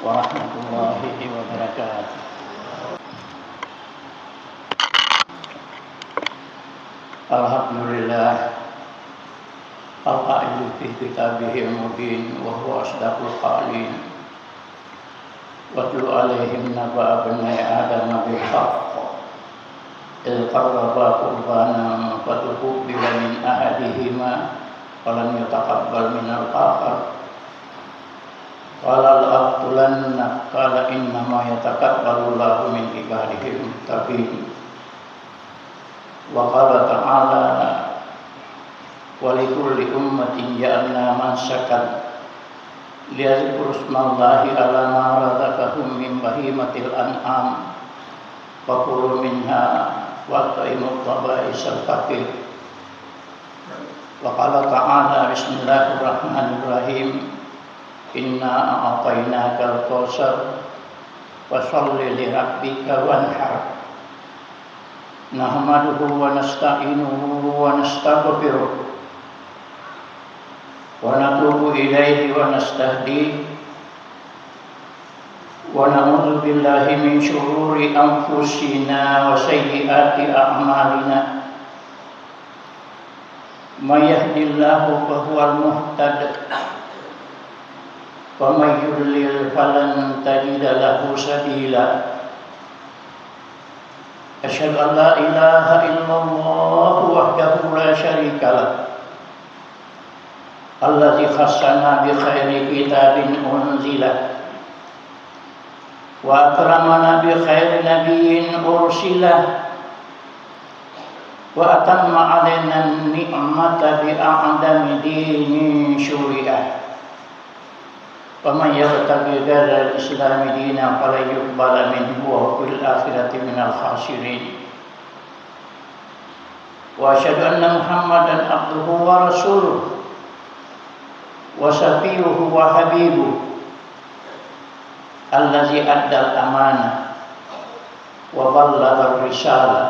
warahmatullahi wabarakatuh. Alhamdulillah al-qailu fi kitabihil mubin wa huwa asdaqul qalin wa tlu alaihim naba'a bani adam bil haqq il qarraba qurbana fatuqbila min ahadihima falam yataqabbal min al-akhar qala al-aqtulanna qala innama yataqabbalu Allahu min ibadihi al-muttaqin. Wa qala ta'ala wa likulli ummatin ja'alna mansakan liyadhkuru ismallahi ala ma razaqahum min bahimatil an'am wa kulu minha wa ta'imut taba'isal faqir. Wa qala ta'ala bismillahirrahmanirrahim inna a'tainakal kautsar wa sholli li rabbika wanhar. Nahmaduhu wa nasta'inuhu wa nastaghfiruh wa natubu ilaihi wa nastahdihi wa na'udzu billahi min syururi anfusina wa sayyiati a'malina. May yahdihillahu fahuwal muhtad wa may yudlil falan tajida lahu sabila. Asyhadu an la ilaha illallah wahdahu la syarika lah allazi khassana bi khairi kitabin unzila wa akramana bi khairi nabiyyin ursila wa atamma alaina ni'mata bi a'dami dinin syuri'ah. وَمَنْ يَبْتَغِي غَيْرَ الْإِسْلَامِ دِينًا فَلَنْ يُقْبَلَ مِنْهُ وَهُوَ فِي الْآخِرَةِ مِنَ الْخَاسِرِينَ. وَأَشْهَدُ أَنَّ مُحَمَّدًا عَبْدُهُ وَرَسُولُهُ وَصَفِيُّهُ وَحَبِيبُهُ الَّذِي أَدَّى الْأَمَانَةَ وَبَلَّغَ الرِّسَالَةَ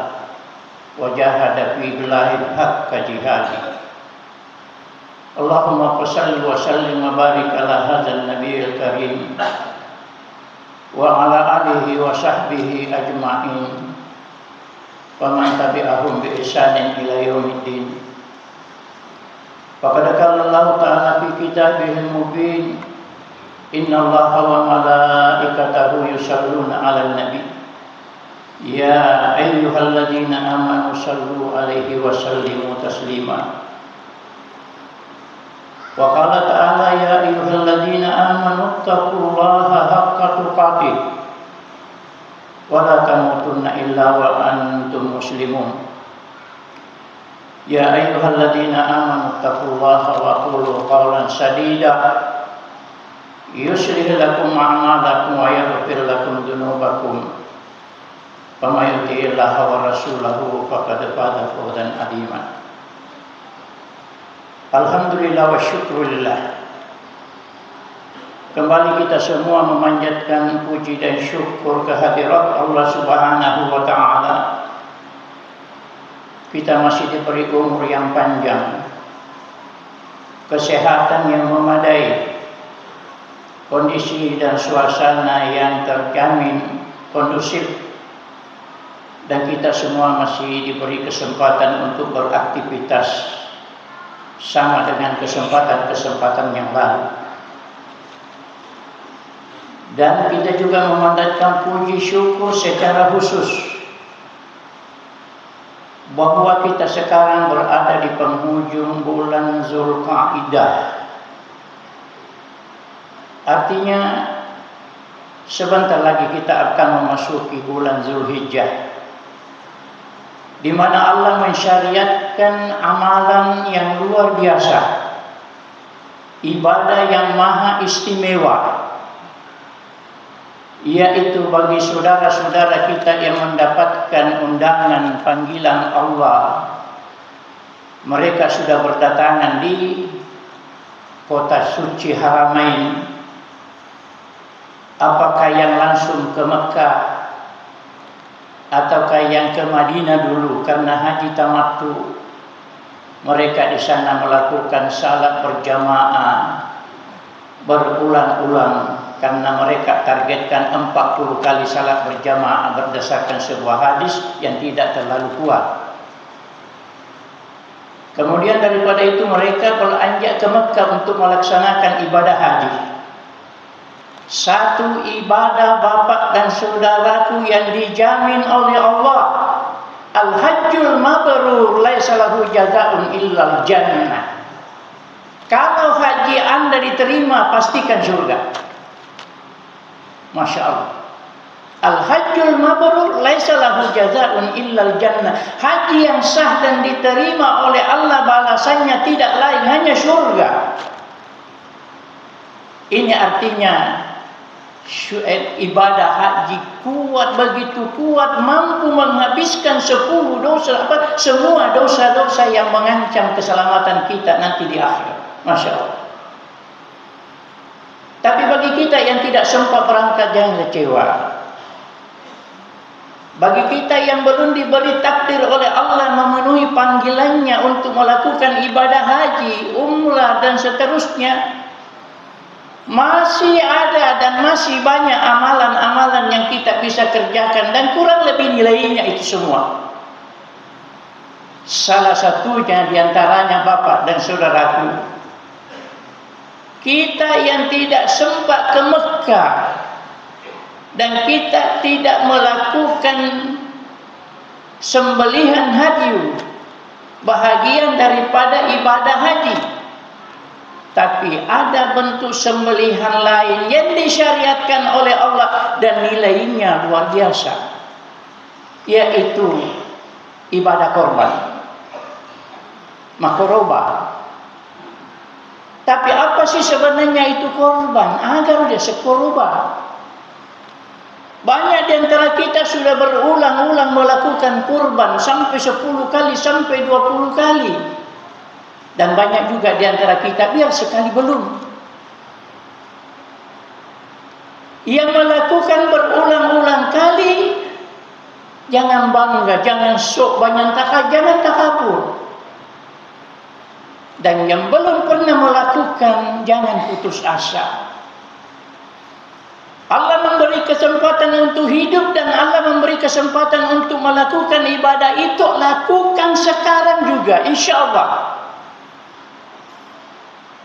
وَجَاهَدَ فِي اللَّهِ حَقَّ جِهَادِهِ. Allahumma shalli wa sallim wa barik ala hadzal nabiyil karim wa ala alihi wa sahbihi ajma'in wa man tabi'ahum bi ihsanin ila yaumiddin. Faqad qala Allah ta'ala fi kitabihil mubin innallaha wa malaikatahu yusholluna 'alan nabi ya ayyuhalladzina amanu shallu 'alaihi wa sallimu taslima. Wa qala ta'ala ya ayyuhalladzina amanu taqullaha haqqa tuqatih wa la tamutunna illa wa antum muslimun. Ya ayyuhalladzina amanu taqullaha wa qulu qawlan sadida yuslih lakum a'malakum wa yaghfir lakum dhunubakum wa may yuti'illaha wa rasulahu faqad faza fawzan 'azima. Alhamdulillah wa syukurillah. Kembali kita semua memanjatkan puji dan syukur kehadirat Allah Subhanahu wa ta'ala. Kita masih diberi umur yang panjang, kesehatan yang memadai, kondisi dan suasana yang terjamin kondusif, dan kita semua masih diberi kesempatan untuk beraktivitas sama dengan kesempatan-kesempatan yang lalu. Dan kita juga memandatkan puji syukur secara khusus bahwa kita sekarang berada di penghujung bulan Zulqa'dah. Artinya sebentar lagi kita akan memasuki bulan Zulhijjah, di mana Allah mensyariatkan amalan yang luar biasa, ibadah yang maha istimewa, yaitu bagi saudara-saudara kita yang mendapatkan undangan panggilan Allah. Mereka sudah berdatangan di kota suci Haramain. Apakah yang langsung ke Mekah ataukah yang ke Madinah dulu karena haji tamattu? Mereka di sana melakukan salat berjamaah berulang-ulang karena mereka targetkan 40 kali salat berjamaah berdasarkan sebuah hadis yang tidak terlalu kuat. Kemudian daripada itu mereka beranjak ke Mekah untuk melaksanakan ibadah haji. Satu ibadah bapak dan saudaraku yang dijamin oleh Allah. Al-hajjul mabrur laisa lahu jazaa'un illal jannah. Kalau haji Anda diterima, pastikan surga. Masya Allah. Al-hajjul mabrur laisa lahu jazaa'un illal jannah. Haji yang sah dan diterima oleh Allah balasannya tidak lain hanya surga. Ini artinya ibadah haji kuat, begitu kuat, mampu menghabiskan 10 dosa, semua dosa-dosa yang mengancam keselamatan kita nanti di akhirat. Masya Allah. Tapi bagi kita yang tidak sempat berangkat, jangan kecewa. Bagi kita yang belum diberi takdir oleh Allah memenuhi panggilannya untuk melakukan ibadah haji, umrah dan seterusnya, masih ada dan masih banyak amalan-amalan yang kita bisa kerjakan dan kurang lebih nilainya itu semua. Salah satunya diantaranya bapak dan saudaraku, kita yang tidak sempat ke Mekah dan kita tidak melakukan sembelihan haji, bahagian daripada ibadah haji, tapi ada bentuk sembelihan lain yang disyariatkan oleh Allah dan nilainya luar biasa, yaitu ibadah korban, makorobah. Tapi apa sih sebenarnya itu korban? Agar dia sekorban. Banyak di antara kita sudah berulang-ulang melakukan kurban sampai 10 kali, sampai 20 kali. Dan banyak juga di antara kita biar sekali belum. Yang melakukan berulang-ulang kali, jangan bangga, jangan sok, jangan takabur. Dan yang belum pernah melakukan, jangan putus asa. Allah memberi kesempatan untuk hidup dan Allah memberi kesempatan untuk melakukan ibadah itu. Lakukan sekarang juga, insya Allah.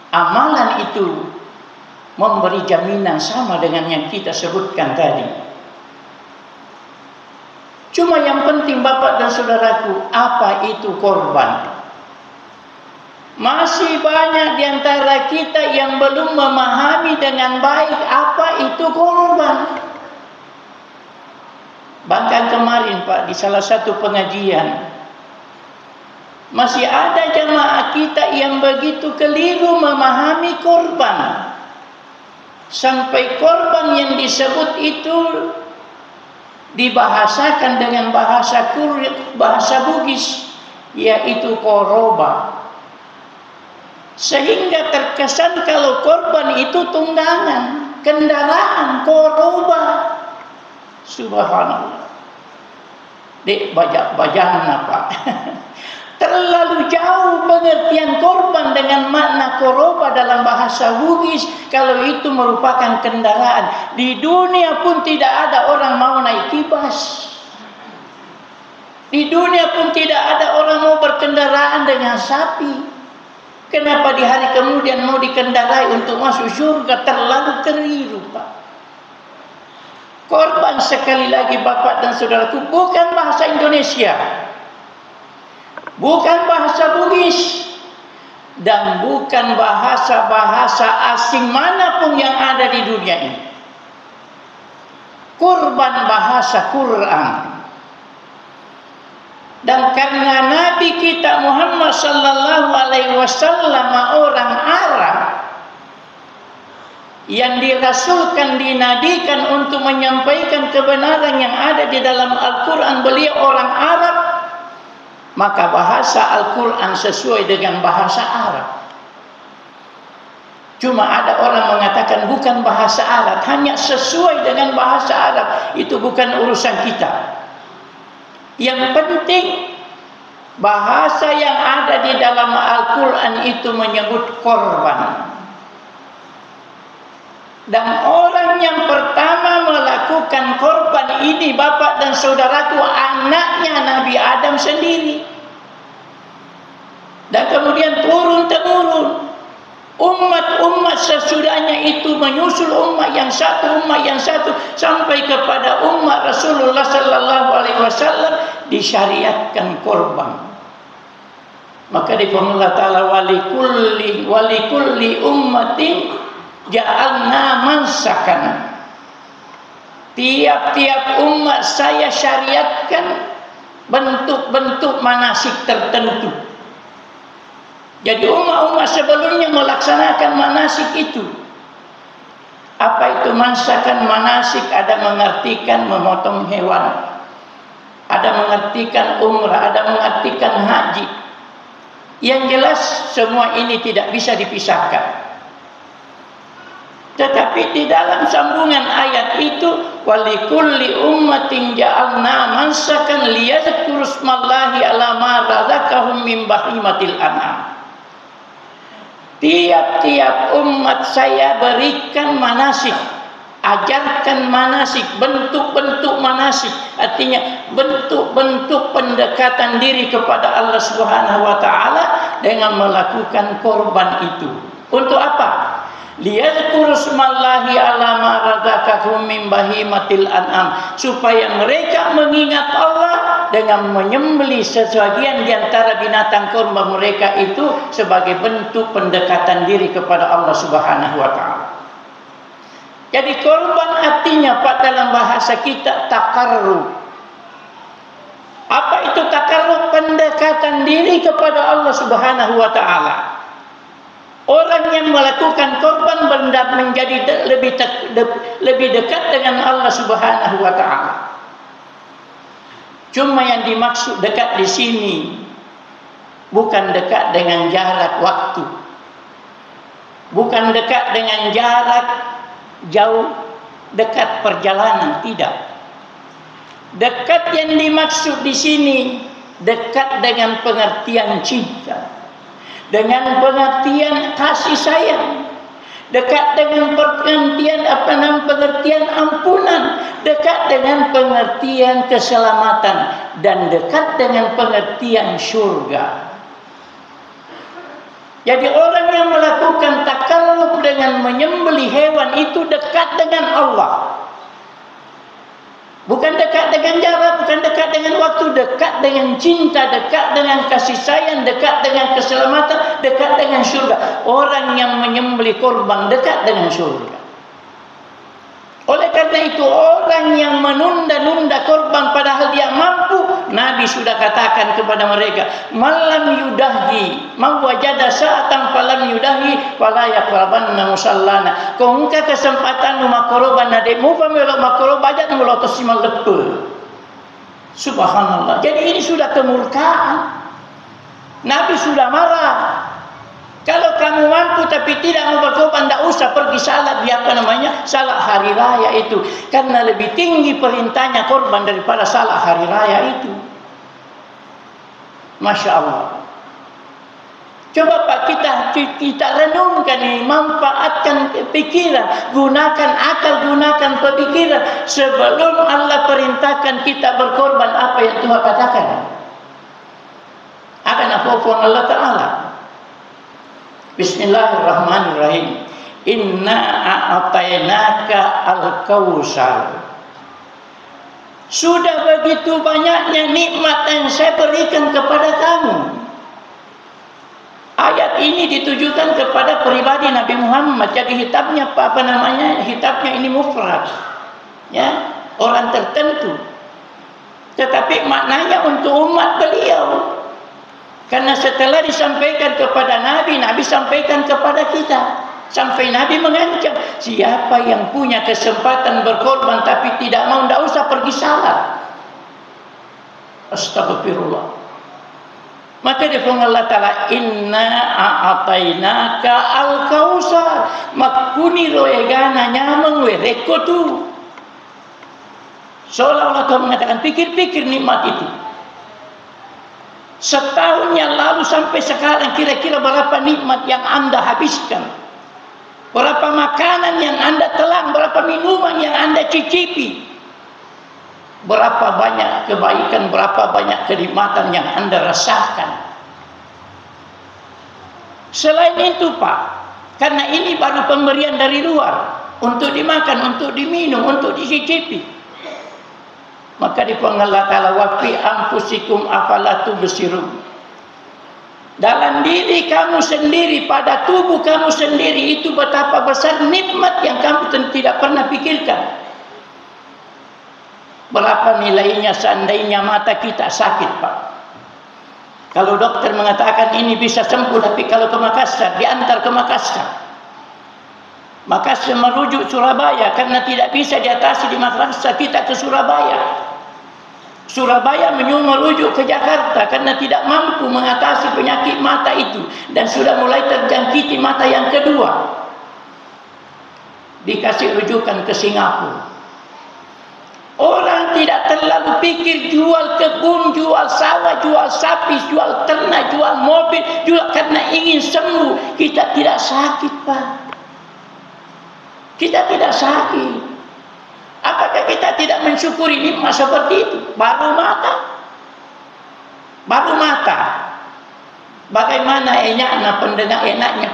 Amalan itu memberi jaminan sama dengan yang kita sebutkan tadi. Cuma yang penting bapak dan saudaraku, apa itu korban? Masih banyak di antara kita yang belum memahami dengan baik apa itu korban. Bahkan kemarin Pak, di salah satu pengajian, masih ada jamaah kita yang begitu keliru memahami korban. Sampai korban yang disebut itu dibahasakan dengan bahasa Bugis, yaitu koroba. Sehingga terkesan kalau korban itu tunggangan, kendaraan, koroba. Subhanallah. Dek bajang apa? Terlalu jauh pengertian korban dengan makna koroba dalam bahasa Bugis. Kalau itu merupakan kendaraan, di dunia pun tidak ada orang mau naik kibas. Di dunia pun tidak ada orang mau berkendaraan dengan sapi. Kenapa di hari kemudian mau dikendarai untuk masuk surga? Terlalu keliru Pak. Korban sekali lagi bapak dan saudaraku bukan bahasa Indonesia, bukan bahasa Bugis, dan bukan bahasa-bahasa asing manapun yang ada di dunia ini. Kurban bahasa Quran. Dan karena Nabi kita Muhammad sallallahu alaihi wasallam orang Arab yang dirasulkan, dinadikan untuk menyampaikan kebenaran yang ada di dalam Al-Quran, beliau orang Arab, maka bahasa Al-Quran sesuai dengan bahasa Arab. Cuma ada orang mengatakan bukan bahasa Arab, hanya sesuai dengan bahasa Arab. Itu bukan urusan kita. Yang penting bahasa yang ada di dalam Al-Quran itu menyebut korban. Dan orang yang pertama melakukan korban ini, bapak dan saudaraku, anaknya Nabi Adam sendiri. Dan kemudian turun-temurun umat-umat sesudahnya itu menyusul umat yang satu sampai kepada umat Rasulullah sallallahu alaihi wasallam disyariatkan korban. Maka difirman Allah Ta'ala, walikulli ummatin ja'alna mansakan. Tiap-tiap umat saya syariatkan bentuk-bentuk manasik tertentu. Jadi umat-umat sebelumnya melaksanakan manasik itu. Apa itu mansakan? Manasik ada mengartikan memotong hewan, ada mengartikan umrah, ada mengartikan haji. Yang jelas semua ini tidak bisa dipisahkan. Tetapi di dalam sambungan ayat itu, walikulli ummatin ja'alna mansakan liyadhkuru smallahi ala ma razaqahum min bahimatil an'am. Tiap-tiap umat saya berikan manasik, ajarkan manasik, bentuk-bentuk manasik, artinya bentuk-bentuk pendekatan diri kepada Allah Subhanahu wa taala dengan melakukan korban itu. Untuk apa? Liyadhkuru smallahi ala ma razaqahum min bahimatil an'am, supaya mereka mengingat Allah dengan menyembelih sebagian di antara binatang kurban mereka itu sebagai bentuk pendekatan diri kepada Allah Subhanahu wa taala. Jadi korban artinya Pak dalam bahasa kita takarrub. Apa itu takarrub? Pendekatan diri kepada Allah Subhanahu wa taala. Orang yang melakukan korban menjadi lebih dekat dengan Allah Subhanahu wa taala. Cuma yang dimaksud dekat di sini bukan dekat dengan jarak waktu. Bukan dekat dengan jarak jauh, dekat perjalanan, tidak. Dekat yang dimaksud di sini dekat dengan pengertian cinta, dengan pengertian kasih sayang, dekat dengan pengertian ampunan, dekat dengan pengertian keselamatan, dan dekat dengan pengertian surga. Jadi orang yang melakukan takallub dengan menyembelih hewan itu dekat dengan Allah. Bukan dekat dengan jarak, bukan dekat dengan waktu, dekat dengan cinta, dekat dengan kasih sayang, dekat dengan keselamatan, dekat dengan surga. Orang yang menyembelih korban dekat dengan surga. Oleh karena itu, orang yang menunda-nunda korban padahal dia mampu, Nabi sudah katakan kepada mereka, malam yudahi, mawajada sa'atan falam yudahi, fala yaqrabanna musallana. Kau engkau kesempatan rumah korban adikmu, pamelok makoroban aja mulut simal lepel. Subhanallah. Jadi ini sudah kemurkaan. Nabi sudah marah. Kalau kamu mampu tapi tidak mau berkorban, tidak usah pergi salat salat hari raya itu, karena lebih tinggi perintahnya korban daripada salat hari raya itu. Masya Allah. Coba Pak kita renungkan ini, manfaatkan pikiran, gunakan akal, gunakan pemikiran sebelum Allah perintahkan kita berkorban. Apa yang Tuhan katakan? Akan apa Allah Ta'ala? Bismillahirrahmanirrahim. Inna a'atainaka al-kausar. Sudah begitu banyaknya nikmat yang saya berikan kepada kamu. Ayat ini ditujukan kepada pribadi Nabi Muhammad. Jadi hitabnya hitabnya ini mufrad, ya, orang tertentu. Tetapi maknanya untuk umat beliau. Karena setelah disampaikan kepada Nabi, Nabi sampaikan kepada kita. Sampai Nabi mengancam, siapa yang punya kesempatan berkorban tapi tidak mau, tidak usah pergi salat. Astagfirullah. Maka difirman Allah Ta'ala, inna a'atainaka al-kausar, makuni roegana nyamang wereko tu. Seolah-olah Tuhan mengatakan, pikir-pikir nikmat itu. Setahun yang lalu sampai sekarang kira-kira berapa nikmat yang Anda habiskan? Berapa makanan yang Anda telan? Berapa minuman Anda cicipi berapa banyak kebaikan, berapa banyak kenikmatan yang Anda rasakan. Selain itu Pak, karena ini baru pemberian dari luar, untuk dimakan, untuk diminum, untuk dicicipi, maka dipanggil Allah Ta'ala, wa fi anfusikum afala tubsirun. Dalam diri kamu sendiri, pada tubuh kamu sendiri, itu betapa besar nikmat yang kamu tidak pernah pikirkan. Berapa nilainya seandainya mata kita sakit Pak. Kalau dokter mengatakan ini bisa sembuh, tapi kalau ke Makassar, diantar ke Makassar, Makassar merujuk Surabaya, karena tidak bisa diatasi di Makassar, kita ke Surabaya. Surabaya merujuk ke Jakarta karena tidak mampu mengatasi penyakit mata itu, dan sudah mulai terjangkiti mata yang kedua. Dikasih rujukan ke Singapura. Orang tidak terlalu pikir jual kebun, jual sawah, jual sapi, jual ternak, jual mobil, jual karena ingin sembuh. Kita tidak sakit Pak. Kita tidak sakit. Apakah kita tidak mensyukuri nikmat seperti itu? Baru mata. Baru mata. Bagaimana enaknya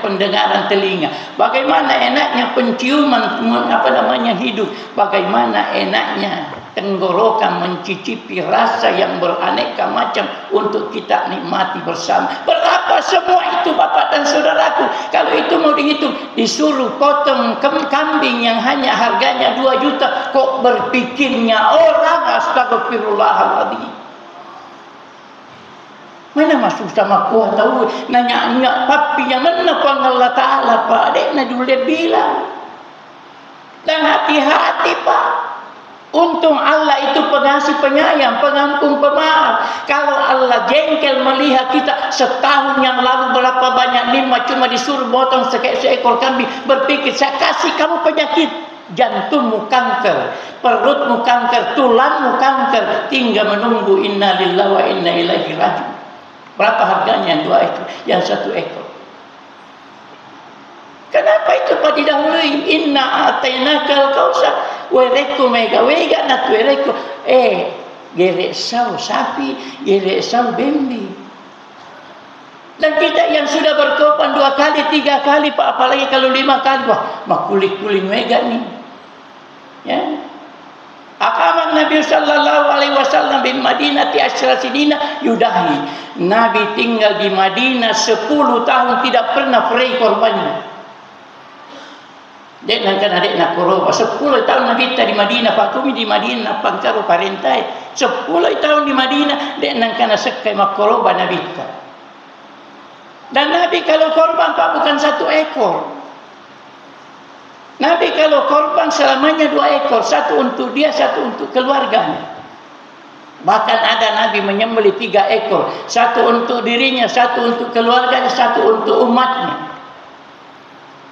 pendengaran telinga, bagaimana enaknya penciuman hidup, bagaimana enaknya tenggorokan mencicipi rasa yang beraneka macam untuk kita nikmati bersama. Berapa semua itu Bapak dan saudaraku? Kalau itu mau dihitung, disuruh potong kambing yang hanya harganya 2 juta, kok berpikirnya orang, astagfirullahaladzim. Mana masuk sama kuah tahu nanya papi yang mana Allah Ta'ala Pak. Dek na dulu dia bilang. Dan hati-hati Pak. Untung Allah itu pengasih penyayang, pengampun pemaaf. Kalau Allah jengkel melihat kita setahun yang lalu berapa banyak nikmat, cuma disuruh potong seekor kambing, berpikir saya kasih kamu penyakit, jantungmu kanker, perutmu kanker, tulangmu kanker, tinggal menunggu inna lillahi wa inna ilaihi raji'un. Berapa harganya yang 2 ekor, yang 1 ekor? Kenapa itu Pak didahului? Inna atainakal kautsar wereko mega wega nat wereko gerek sau sapi, gerek sau bembi. Dan kita yang sudah berkorban 2 kali, 3 kali Pak, apalagi kalau 5 kali, wah makuli-kuli mega nih. Ya. Akaman Nabi sallallahu alaihi wasallam di Madinah ti asyra sinina yudahi. Nabi tinggal di Madinah 10 tahun tidak pernah frei korbannya. Dek nangkan adek nak koroba 10 tahun Nabi di Madinah, Fatumi di Madinah, pangkaro parentai 10 tahun di Madinah, dek nangkan sekai makoroba Nabi. Dan Nabi kalau korban Pak bukan 1 ekor. Nabi kalau korban selamanya 2 ekor, 1 untuk dia, 1 untuk keluarganya. Bahkan ada Nabi menyembelih 3 ekor, 1 untuk dirinya, 1 untuk keluarganya, 1 untuk umatnya.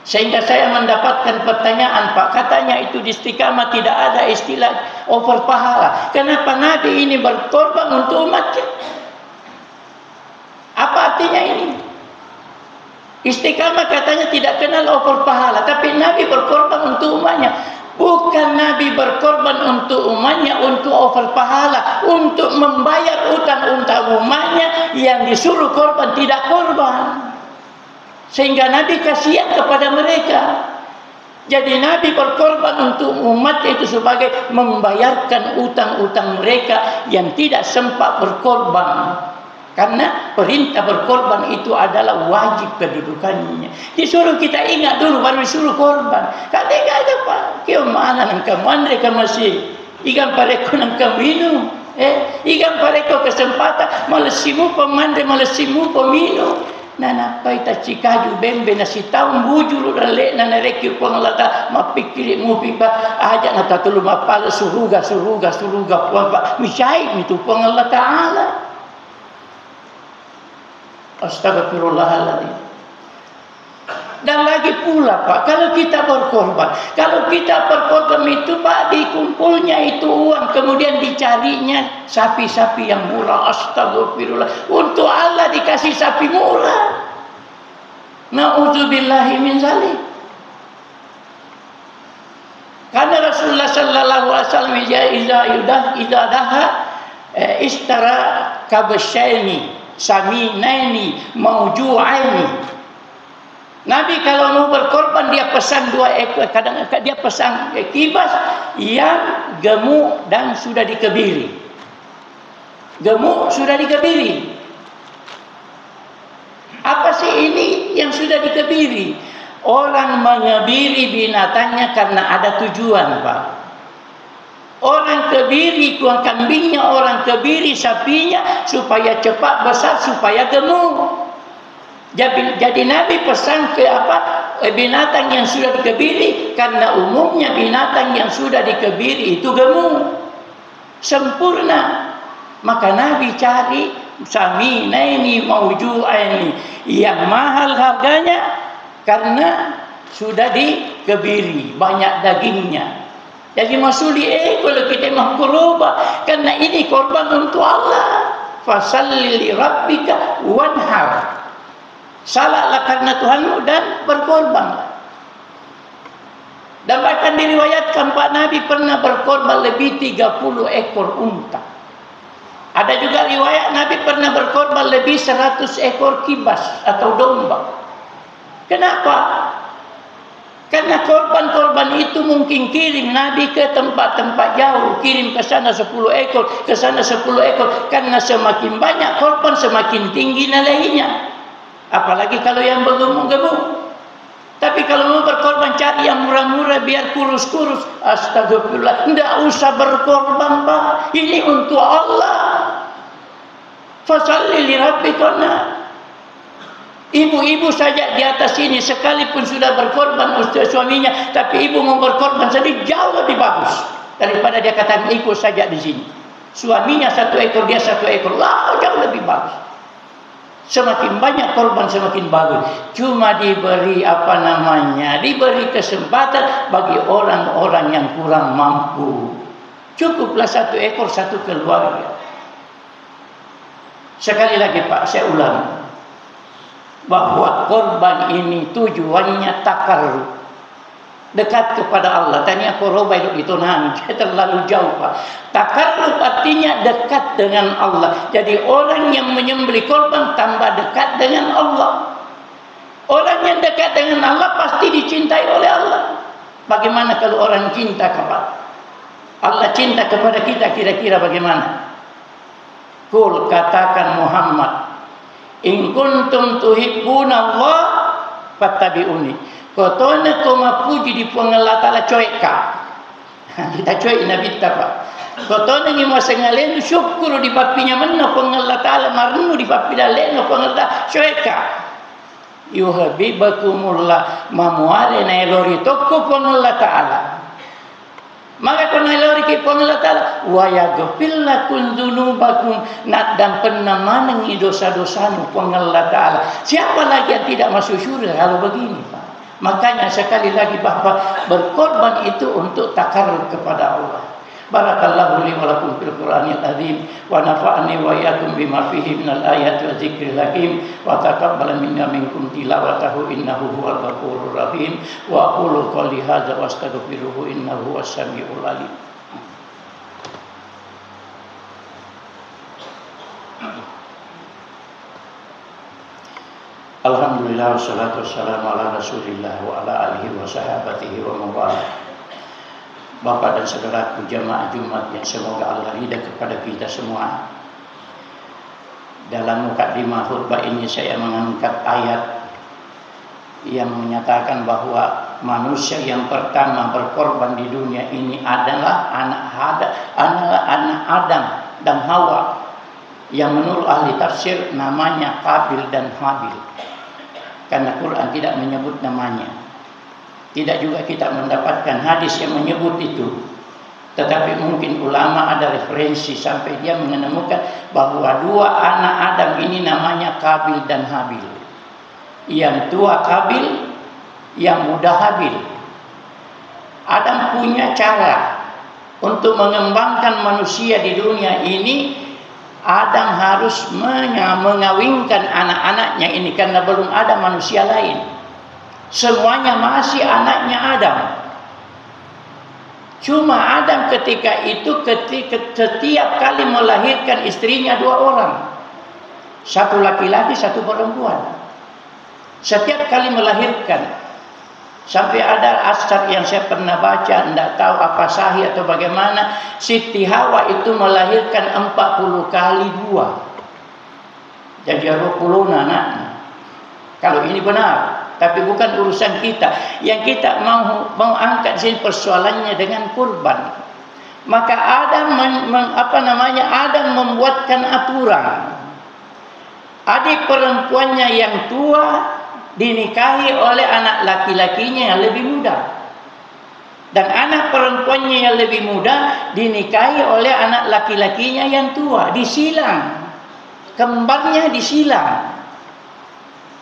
Sehingga saya mendapatkan pertanyaan Pak, katanya itu di Istiqamah tidak ada istilah over pahala. Kenapa Nabi ini berkorban untuk umatnya? Apa artinya ini? Istiqamah katanya tidak kenal over pahala, tapi Nabi berkorban untuk umatnya. Bukan Nabi berkorban untuk umatnya untuk over pahala, untuk membayar utang-utang umatnya yang disuruh korban tidak korban. Sehingga Nabi kasihan kepada mereka. Jadi Nabi berkorban untuk umat itu sebagai membayarkan utang-utang mereka yang tidak sempat berkorban. Karena perintah berkorban itu adalah wajib kedudukannya. Disuruh kita ingat dulu baru disuruh korban. Kata enggak ada Pak. Kau mana nang kamu andre kamu masih ikan pareko nang kamu minum. Ikan pareko kesempatan malesimu pemandai malesimu peminum. Nana paita cikaju bembe nasi tahu bujur rale nana rekir pengelata mapikir mupipa aja nata tulu mapal suruga puapa misai itu pengelata Allah. Astagfirullahaladzim. Dan lagi pula Pak, kalau kita berkorban itu Pak, dikumpulnya itu uang, kemudian dicarinya sapi-sapi yang murah. Astagfirullah. Untuk Allah dikasih sapi murah. Na'udzubillahi min zalik. Karena Rasulullah sallallahu alaihi wasallam idza daha istara kabasyaini saminaini mauju'aini. Nabi kalau mau berkorban dia pesan 2 ekor, kadang dia pesan kibas yang gemuk dan sudah dikebiri. Gemuk sudah dikebiri. Apa sih ini yang sudah dikebiri? Orang mengebiri binatangnya karena ada tujuan, Pak. Orang kebiri kambingnya, orang kebiri sapinya supaya cepat besar, supaya gemuk. Jadi Nabi pesan ke binatang yang sudah dikebiri, karena umumnya binatang yang sudah dikebiri itu gemuk, sempurna. Maka Nabi cari saminaini mauju'aini yang mahal harganya karena sudah dikebiri, banyak dagingnya. Jadi maksudnya kalau kita mau kurban, karena ini korban untuk Allah. Fasalli li rabbika wanhar. Salatlah karena Tuhanmu dan berkorbanlah. Dan bahkan diriwayatkan Pak Nabi pernah berkorban lebih 30 ekor unta. Ada juga riwayat Nabi pernah berkorban lebih 100 ekor kibas atau domba. Kenapa? Karena korban-korban itu mungkin kirim Nabi ke tempat-tempat jauh, kirim ke sana 10 ekor, ke sana 10 ekor. Karena semakin banyak korban semakin tinggi nilainya. Apalagi kalau yang bergemuk-gemuk. Tapi kalau mau berkorban cari yang murah-murah biar kurus-kurus. Astagfirullah, tidak usah berkorban, Pak. Ini untuk Allah. Fasalli li rabbika. Ibu-ibu saja di atas ini sekalipun sudah berkorban untuk suaminya, tapi ibu mau berkorban sendiri jauh lebih bagus daripada dia katakan ikut saja di sini. Suaminya 1 ekor, dia 1 ekor, jauh lebih bagus. Semakin banyak korban semakin bagus. Cuma diberi diberi kesempatan bagi orang-orang yang kurang mampu. Cukuplah 1 ekor 1 keluarga. Sekali lagi Pak, saya ulang, bahwa korban ini tujuannya takarrub, dekat kepada Allah. Tanya koroba itu terlalu jauh, Pak. Takarrub artinya dekat dengan Allah. Jadi orang yang menyembelih korban tambah dekat dengan Allah. Orang yang dekat dengan Allah pasti dicintai oleh Allah. Bagaimana kalau orang cinta kepada Allah, cinta kepada kita, kira-kira bagaimana? Qul, katakan Muhammad, in kuntum tuhibbuna Allah fattabi'uni. Kotone koma puji di Allah Ta'ala cueka. Kita cuek Nabi Pak. Kotone ni masengalen syukur di papinya menno Allah Ta'ala marnu di papida leno Allah Ta'ala cueka. Yuhabbibakumullah mamuare na elori tokko Allah Ta'ala. Maka kena elori ke Allah Ta'ala wa yaghfir lakum dzunubakum, dan pernah manengi dosa-dosamu Allah Ta'ala. Siapa lagi yang tidak masuk surga kalau begini, Pak? Makanya sekali lagi bahwa berkorban itu untuk takarrub kepada Allah. Barakallahu li wa lakum fil Qur'anil azim wa nafa'ani wa iyyakum bima fihi minal ayati wa dzikril hakim wa taqabbal minna minkum tilawatahu innahu huwal ghafurur rahim wa aqulu qouli hadza wa astaghfiruhu innahu huwas samiul alim. Alhamdulillah wassalatu wassalamu ala Rasulillah wa ala alihi wa sahabatihi wa mawala. Bapak dan saudaraku jamaah Jumat yang semoga Allah ridha kepada kita semua. Dalam mukadimah khutbah ini saya mengangkat ayat yang menyatakan bahwa manusia yang pertama berkorban di dunia ini adalah anak Adam dan Hawa, yang menurut ahli tafsir namanya Qabil dan Habil. Karena Quran tidak menyebut namanya. Tidak juga kita mendapatkan hadis yang menyebut itu. Tetapi mungkin ulama ada referensi sampai dia menemukan bahwa 2 anak Adam ini namanya Qabil dan Habil. Yang tua Qabil, yang muda Habil. Adam punya cara untuk mengembangkan manusia di dunia ini. Adam harus mengawinkan anak-anaknya ini karena belum ada manusia lain. Semuanya masih anaknya Adam. Cuma Adam ketika itu setiap kali melahirkan istrinya 2 orang. Satu laki-laki, satu perempuan. Setiap kali melahirkan. Sampai ada asar yang saya pernah baca, tidak tahu apa sahih atau bagaimana, Siti Hawa itu melahirkan 40 kali 2. Jadi 20 anak. Kalau ini benar. Tapi bukan urusan kita. Yang kita mau angkat sini persoalannya dengan kurban. Maka Adam Adam membuatkan aturan. Adik perempuannya yang tua dinikahi oleh anak laki-lakinya yang lebih muda. Dan anak perempuannya yang lebih muda dinikahi oleh anak laki-lakinya yang tua. Disilang. Kembarnya disilang.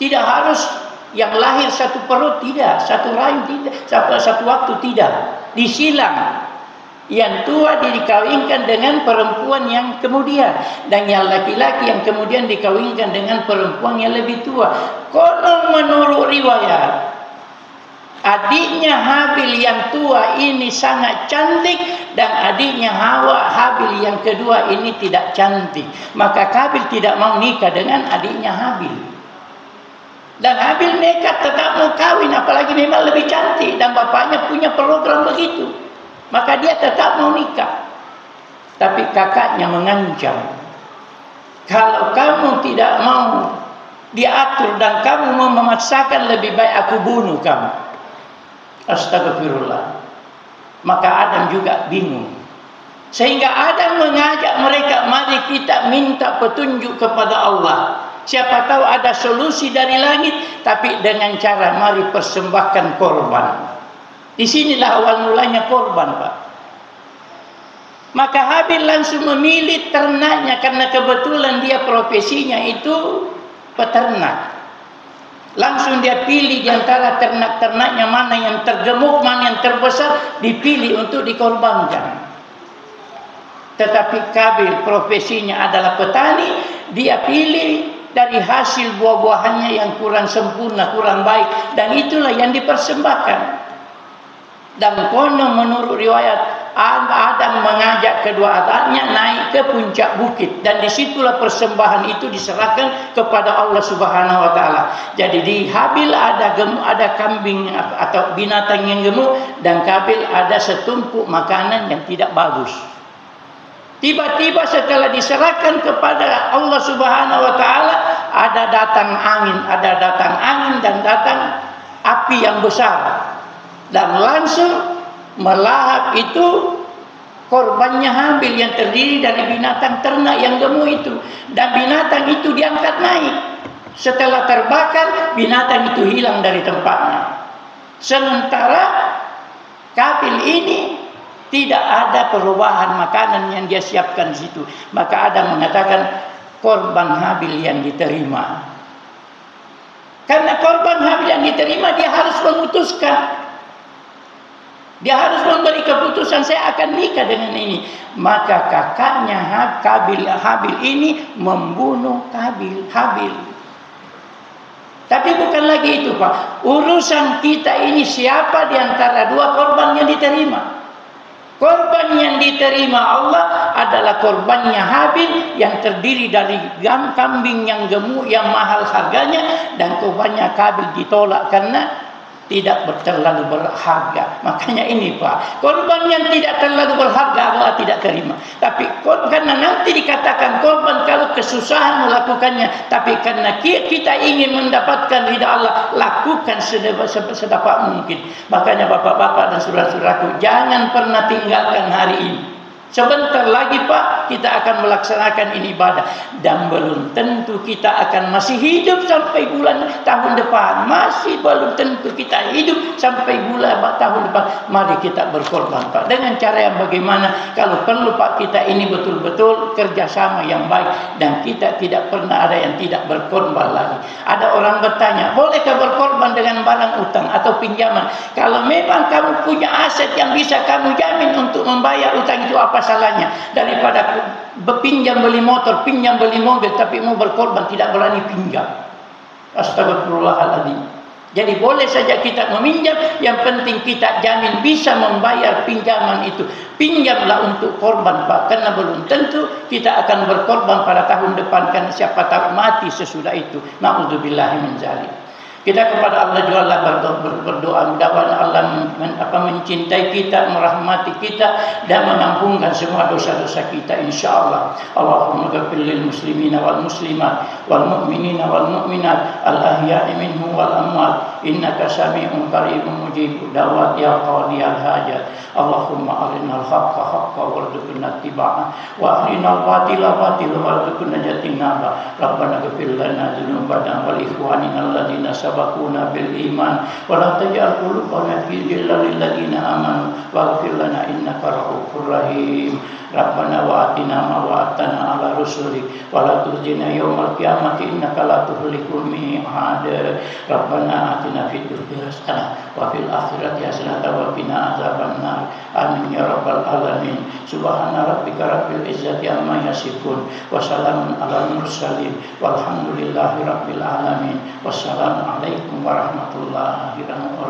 Tidak harus yang lahir satu perut, tidak, satu rahim tidak, satu waktu tidak, disilang. Yang tua dikawinkan dengan perempuan yang kemudian, dan yang laki-laki yang kemudian dikawinkan dengan perempuan yang lebih tua. Konon menurut riwayat, adiknya Habil yang tua ini sangat cantik, dan adiknya Habil yang kedua ini tidak cantik. Maka Kabil tidak mau nikah dengan adiknya Habil. Dan Habil nekat tetap mau kawin, apalagi memang lebih cantik dan bapaknya punya program begitu. Maka dia tetap mau nikah. Tapi kakaknya mengancam, kalau kamu tidak mau diatur dan kamu mau memaksakan, lebih baik aku bunuh kamu. Astagfirullah. Maka Adam juga bingung. Sehingga Adam mengajak mereka, mari kita minta petunjuk kepada Allah. Siapa tahu ada solusi dari langit, tapi dengan cara mari persembahkan korban. Disinilah awal mulanya korban, Pak. Maka Habil langsung memilih ternaknya, karena kebetulan dia profesinya itu peternak. Langsung dia pilih di antara ternak-ternaknya mana yang tergemuk, mana yang terbesar, dipilih untuk dikorbankan. Tetapi Kabil profesinya adalah petani, dia pilih dari hasil buah-buahannya yang kurang sempurna, kurang baik, dan itulah yang dipersembahkan. Dan konon menurut riwayat, Adam mengajak kedua anaknya naik ke puncak bukit, dan disitulah persembahan itu diserahkan kepada Allah Subhanahu wa taala. Jadi di Habil ada kambing atau binatang yang gemuk, dan Kabil ada setumpuk makanan yang tidak bagus. Tiba-tiba setelah diserahkan kepada Allah Subhanahu wa taala, ada datang angin dan datang api yang besar, dan langsung melahap itu korbannya Habil yang terdiri dari binatang ternak yang gemuk itu, dan binatang itu diangkat naik. Setelah terbakar, binatang itu hilang dari tempatnya. Sementara Kabil ini tidak ada perubahan makanan yang dia siapkan di situ. Maka Adam mengatakan korban Habil yang diterima. Karena korban Habil yang diterima, dia harus memutuskan. Dia harus memberi keputusan, saya akan nikah dengan ini. Maka kakaknya Habil ini membunuh Habil. Tapi bukan lagi itu, Pak. Urusan kita ini siapa di antara dua korban yang diterima. Korban yang diterima Allah adalah korbannya Habil yang terdiri dari kambing yang gemuk yang mahal harganya, dan korbannya Kabil ditolak karena tidak terlalu berharga. Makanya ini, Pak, korban yang tidak terlalu berharga Allah tidak terima. Tapi karena nanti dikatakan korban kalau kesusahan melakukannya, tapi karena kita ingin mendapatkan ridha Allah, lakukan sedapat mungkin. Makanya bapak-bapak dan saudara-saudaraku, jangan pernah tinggalkan hari ini. Sebentar lagi, Pak, kita akan melaksanakan ini ibadah, dan belum tentu kita akan masih hidup sampai bulan tahun depan. Masih belum tentu kita hidup sampai bulan tahun depan. Mari kita berkorban, Pak, dengan cara yang bagaimana. Kalau perlu, Pak, kita ini betul-betul kerjasama yang baik, dan kita tidak pernah ada yang tidak berkorban lagi. Ada orang bertanya, bolehkah berkorban dengan barang utang atau pinjaman? Kalau memang kamu punya aset yang bisa kamu jamin untuk membayar utang, itu apa salahnya? Daripada berpinjam beli motor, pinjam beli mobil, tapi mau berkorban tidak berani pinjam. Astagfirullahaladzim. Jadi boleh saja kita meminjam, yang penting kita jamin bisa membayar pinjaman itu. Pinjamlah untuk korban, Pak, karena belum tentu kita akan berkorban pada tahun depan, karena siapa tahu mati sesudah itu. Na'udzubillahi min dzalik. Kita kepada Allah juga berdoa, mudah-mudahan Allah mencintai kita, merahmati kita, dan mengampunkan semua dosa-dosa kita, insyaallah. Allahumma ghfir lil muslimina wal muslimat wal mu'minina wal mu'minat al ahya'i minhum wal amwat innaka sami'un qaribun mujibud da'wat ya qadiyal hajat. Allahumma arinal haqqa haqqan warzuqna ittiba'ah wa arinal batila batilan warzuqna ijtinaba. Rabbana ghfir lana dzunubana wal ikhwanina alladziina sabaquna bil iman wa la taj'al qulubana fi ghillin lil ladzina amanu waghfir lana innaka ra'ufur rahim. Rabbana wa atina ma wa'adtana ala rusulik wa la tukhzina yaumal qiyamati innaka la tuhlikul mi'ad. Rabbana atina fid dunya hasanah wa fil akhirati hasanah wa qina azabannar. Amin ya rabbal alamin. Subhana rabbika rabbil izzati amma yasifun wa salamun alal mursalin walhamdulillahi rabbil alamin. Wassalamu alaikum warahmatullahi wabarakatuh.